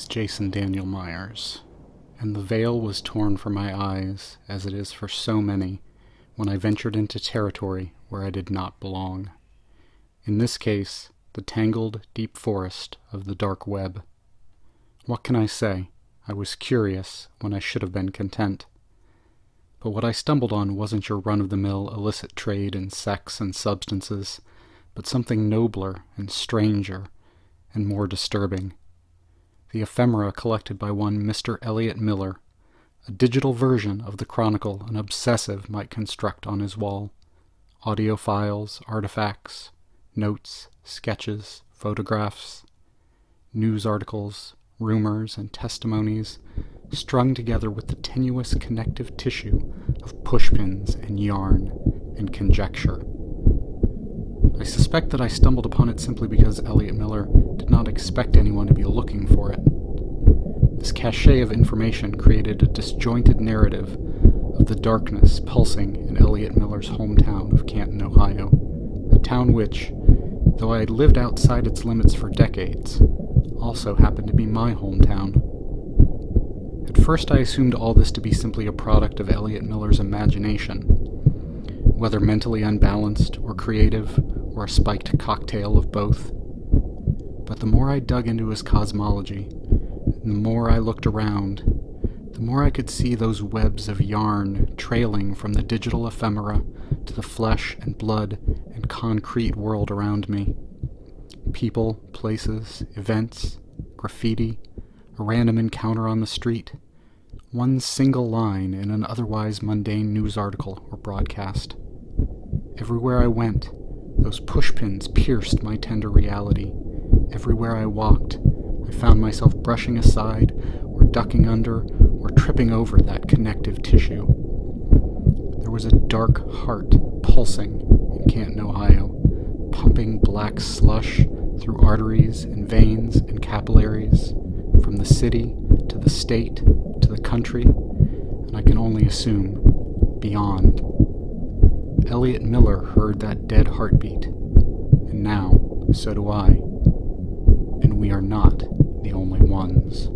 is Jason Daniel Myers, and the veil was torn from my eyes, as it is for so many, when I ventured into territory where I did not belong. In this case, the tangled, deep forest of the Darkweb. What can I say? I was curious when I should have been content. But what I stumbled on wasn't your run-of-the-mill illicit trade in sex and substances, but something nobler and stranger and more disturbing. The ephemera collected by one Mr. Elliott Miller, a digital version of the chronicle an obsessive might construct on his wall. Audio files, artifacts, notes, sketches, photographs, news articles, rumors, and testimonies strung together with the tenuous connective tissue of pushpins and yarn and conjecture. I suspect that I stumbled upon it simply because Elliott Miller did not expect anyone to be looking for it. This cachet of information created a disjointed narrative of the darkness pulsing in Elliott Miller's hometown of Canton, Ohio, a town which, though I had lived outside its limits for decades, also happened to be my hometown. At first I assumed all this to be simply a product of Elliott Miller's imagination, whether mentally unbalanced or creative, or a spiked cocktail of both. But the more I dug into his cosmology, and the more I looked around, the more I could see those webs of yarn trailing from the digital ephemera to the flesh and blood and concrete world around me. People, places, events, graffiti, a random encounter on the street, one single line in an otherwise mundane news article or broadcast. Everywhere I went, those pushpins pierced my tender reality. Everywhere I walked, I found myself brushing aside, or ducking under, or tripping over that connective tissue. There was a dark heart pulsing in Canton, Ohio, pumping black slush through arteries and veins and capillaries, from the city to the state to the country, and I can only assume, beyond. Elliott Miller heard that dead heartbeat, and now so do I, and we are not the only ones.